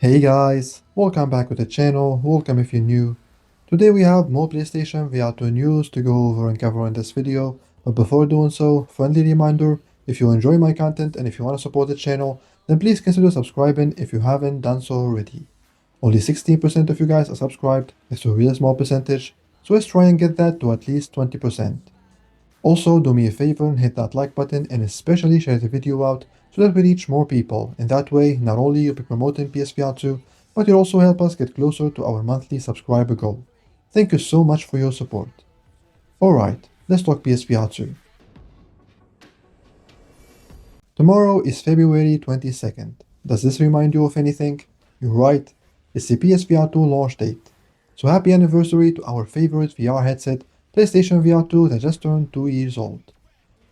Hey guys, welcome back to the channel, welcome if you're new. Today we have more PlayStation VR2 news to go over and cover in this video, but before doing so, friendly reminder, if you enjoy my content and if you want to support the channel, then please consider subscribing if you haven't done so already. Only 16% of you guys are subscribed, it's a really small percentage, so let's try and get that to at least 20%. Also, do me a favor and hit that like button and especially share the video out so that we reach more people. In that way, not only you'll be promoting PSVR2, but you'll also help us get closer to our monthly subscriber goal. Thank you so much for your support. Alright, let's talk PSVR2. Tomorrow is February 22nd. Does this remind you of anything? You're right, it's the PSVR2 launch date. So happy anniversary to our favorite VR headset, PlayStation VR2 that just turned 2 years old.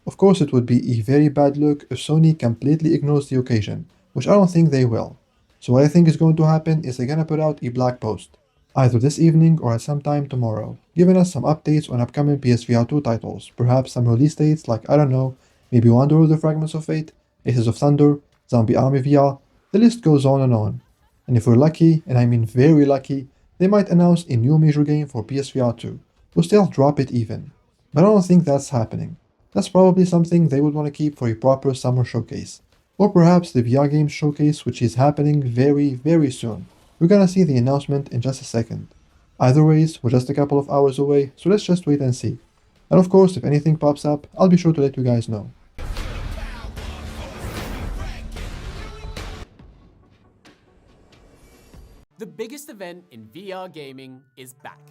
Of course, it would be a very bad look if Sony completely ignores the occasion, which I don't think they will. So what I think is going to happen is they're gonna put out a blog post, either this evening or at some time tomorrow, giving us some updates on upcoming PSVR2 titles, perhaps some release dates like, I don't know, maybe Wanderer the Fragments of Fate, Aces of Thunder, Zombie Army VR, the list goes on and on. And if we're lucky, and I mean very lucky, they might announce a new major game for PSVR2, or still drop it even. But I don't think that's happening. That's probably something they would want to keep for a proper summer showcase. Or perhaps the VR Games showcase, which is happening very soon. We're gonna see the announcement in just a second. Either ways, we're just a couple of hours away, so let's just wait and see. And of course, if anything pops up, I'll be sure to let you guys know. The biggest event in VR gaming is back.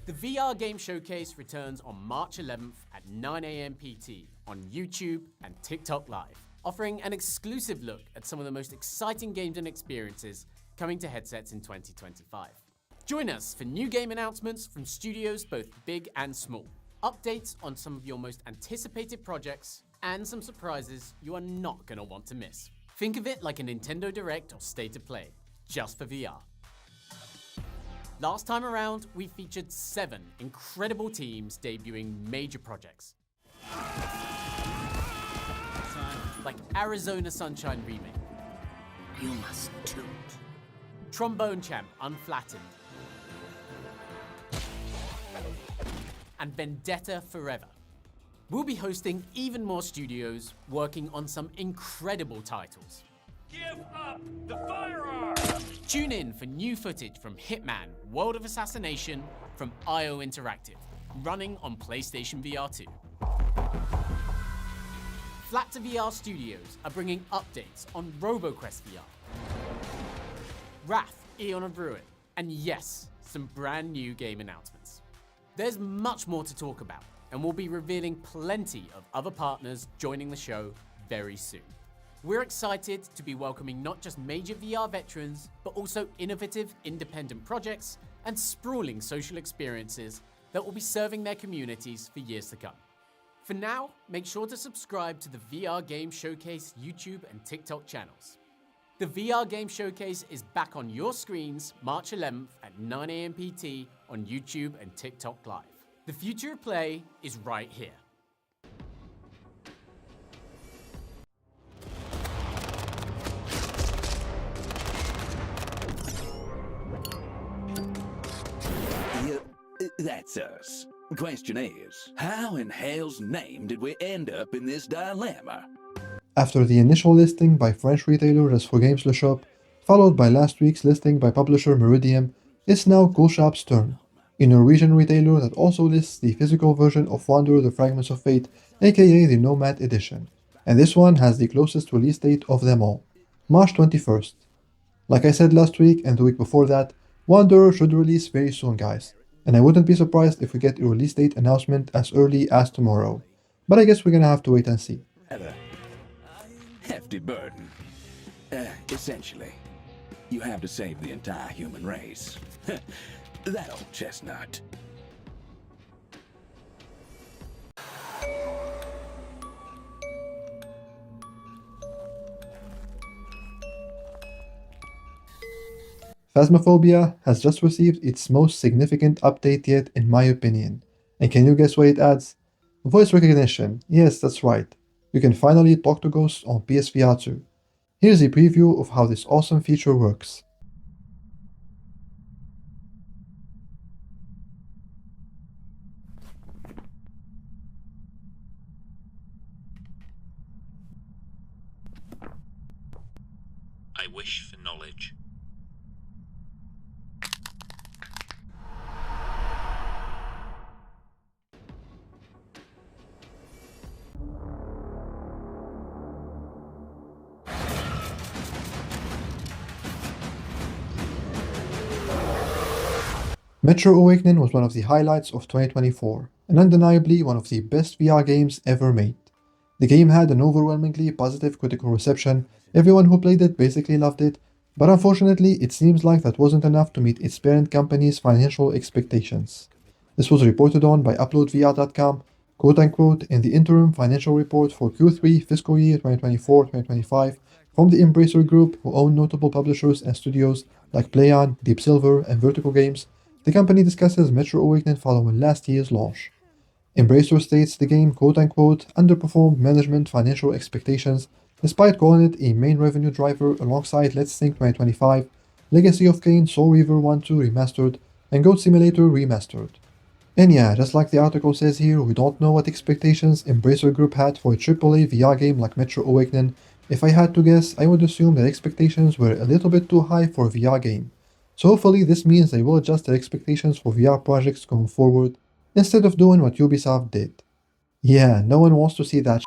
The VR Game Showcase returns on March 11th at 9 AM PT on YouTube and TikTok Live, offering an exclusive look at some of the most exciting games and experiences coming to headsets in 2025. Join us for new game announcements from studios both big and small, updates on some of your most anticipated projects, and some surprises you are not going to want to miss. Think of it like a Nintendo Direct or State of Play, just for VR. Last time around, we featured 7 incredible teams debuting major projects. Like Arizona Sunshine Remake. You must toot. Trombone Champ Unflattened. And Vendetta Forever. We'll be hosting even more studios working on some incredible titles. Give up the firearm! Tune in for new footage from Hitman World of Assassination from IO Interactive, running on PlayStation VR2. Flat to VR Studios are bringing updates on RoboQuest VR, Wrath, Eon of Ruin, and yes, some brand new game announcements. There's much more to talk about, and we'll be revealing plenty of other partners joining the show very soon. We're excited to be welcoming not just major VR veterans, but also innovative independent projects and sprawling social experiences that will be serving their communities for years to come. For now, make sure to subscribe to the VR Game Showcase YouTube and TikTok channels. The VR Game Showcase is back on your screens March 11th at 9 AM PT on YouTube and TikTok Live. The future of play is right here. That's us. Question is, how in hell's name did we end up in this dilemma? After the initial listing by French retailer as for Games Le Shop, followed by last week's listing by publisher Meridium, it's now Coolshop's turn, a Norwegian retailer that also lists the physical version of Wanderer the Fragments of Fate, aka the Nomad Edition, and this one has the closest release date of them all, March 21st. Like I said last week and the week before that, Wanderer should release very soon guys, and I wouldn't be surprised if we get a release date announcement as early as tomorrow, but I guess we're gonna have to wait and see. A hefty burden. Essentially, you have to save the entire human race. That old chestnut. Phasmophobia has just received its most significant update yet in my opinion. And can you guess what it adds? Voice recognition. Yes, that's right. You can finally talk to ghosts on PSVR2. Here's a preview of how this awesome feature works. I wish for knowledge. Metro Awakening was one of the highlights of 2024, and undeniably one of the best VR games ever made. The game had an overwhelmingly positive critical reception, everyone who played it basically loved it, but unfortunately it seems like that wasn't enough to meet its parent company's financial expectations. This was reported on by UploadVR.com, quote-unquote, in the interim financial report for Q3 fiscal year 2024-2025 from the Embracer Group, who own notable publishers and studios like PlayOn, Deep Silver, and Vertigo Games. The company discusses Metro Awakening following last year's launch. Embracer states the game quote-unquote underperformed management financial expectations despite calling it a main revenue driver alongside Let's Think 2025, Legacy of Kain Soul Reaver 1-2 Remastered, and Goat Simulator Remastered. And yeah, just like the article says here, we don't know what expectations Embracer Group had for a AAA VR game like Metro Awakening. If I had to guess, I would assume that expectations were a little bit too high for a VR game. So hopefully this means they will adjust their expectations for VR projects going forward, instead of doing what Ubisoft did. Yeah, no one wants to see that.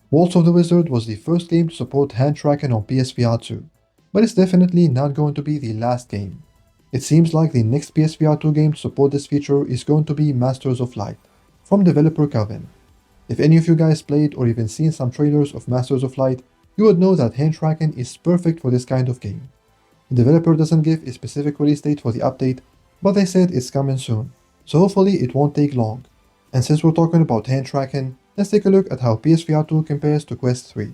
Waltz of the Wizard was the first game to support hand tracking on PSVR2, but it's definitely not going to be the last game. It seems like the next PSVR2 game to support this feature is going to be Masters of Light, from developer Coven. If any of you guys played or even seen some trailers of Masters of Light, you would know that hand tracking is perfect for this kind of game. The developer doesn't give a specific release date for the update, but they said it's coming soon, so hopefully it won't take long. And since we're talking about hand tracking, let's take a look at how PSVR2 compares to Quest 3.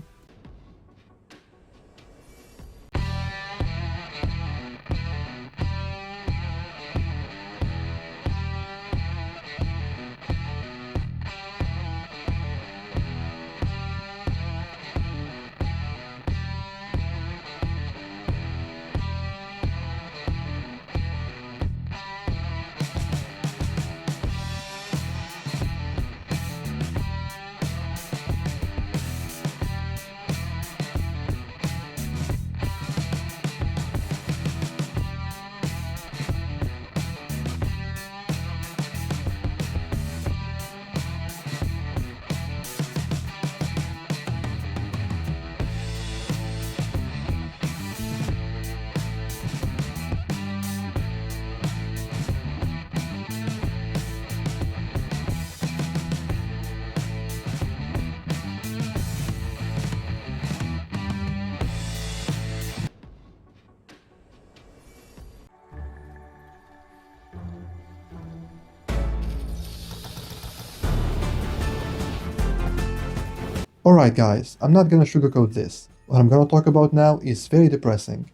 Alright guys, I'm not gonna sugarcoat this. What I'm gonna talk about now is very depressing.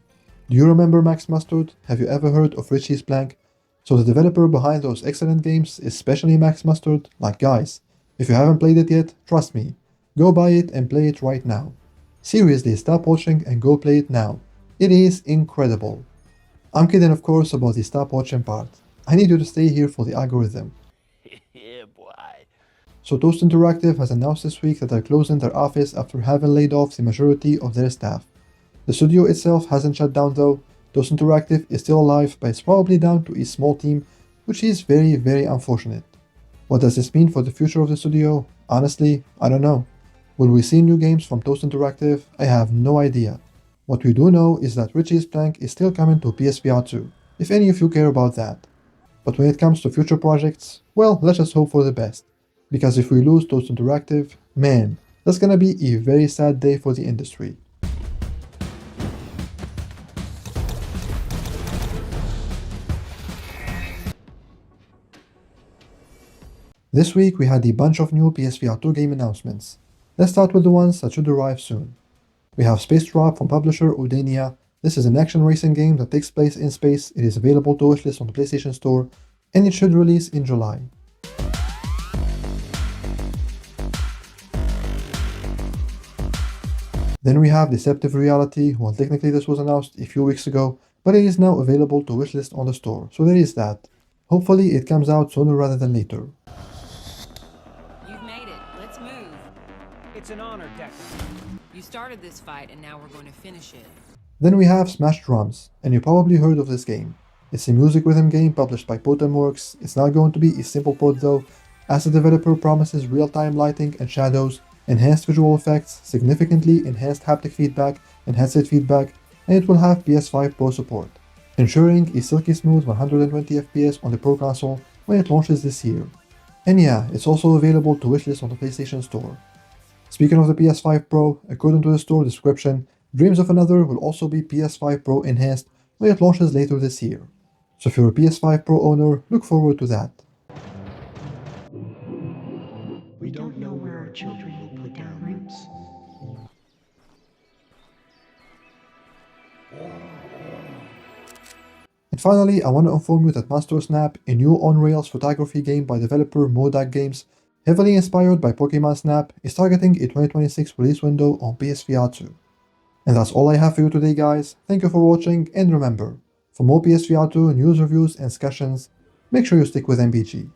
Do you remember Max Mustard? Have you ever heard of Richie's Plank? So the developer behind those excellent games, especially Max Mustard, like guys, if you haven't played it yet, trust me, go buy it and play it right now. Seriously, stop watching and go play it now. It is incredible. I'm kidding of course about the stop watching part. I need you to stay here for the algorithm. Yeah, boy. So Toast Interactive has announced this week that they're closing their office after having laid off the majority of their staff. The studio itself hasn't shut down though. Toast Interactive is still alive, but it's probably down to a small team, which is very unfortunate. What does this mean for the future of the studio? Honestly, I don't know. Will we see new games from Toast Interactive? I have no idea. What we do know is that Richie's Plank is still coming to PSVR2, if any of you care about that. But when it comes to future projects, well, let's just hope for the best. Because if we lose Toast Interactive, man, that's gonna be a very sad day for the industry. This week we had a bunch of new PSVR2 game announcements. Let's start with the ones that should arrive soon. We have Space Drop from publisher Udania. This is an action racing game that takes place in space. It is available to wishlist on the PlayStation Store, and it should release in July. Then we have Deceptive Reality. Well, technically this was announced a few weeks ago, but it is now available to wishlist on the store, so there is that. Hopefully it comes out sooner rather than later. You've made it. Let's move. It's an honor, Decker. You started this fight, and now we're going to finish it. Then we have Smash Drums, and you probably heard of this game. It's a music rhythm game published by Potemworks. It's not going to be a simple port though, as the developer promises real-time lighting and shadows, enhanced visual effects, significantly enhanced haptic feedback and headset feedback, and it will have PS5 Pro support, ensuring a silky smooth 120 FPS on the Pro console when it launches this year. And yeah, it's also available to wishlist on the PlayStation Store. Speaking of the PS5 Pro, according to the store description, Dreams of Another will also be PS5 Pro enhanced when it launches later this year. So if you're a PS5 Pro owner, look forward to that. We don't know where our children will put down roots. And finally, I want to inform you that Monster Snap, a new on-rails photography game by developer Modak Games, heavily inspired by Pokemon Snap, is targeting a 2026 release window on PSVR2. And that's all I have for you today, guys. Thank you for watching, and remember, for more PSVR2 news, reviews, and discussions, make sure you stick with MBG.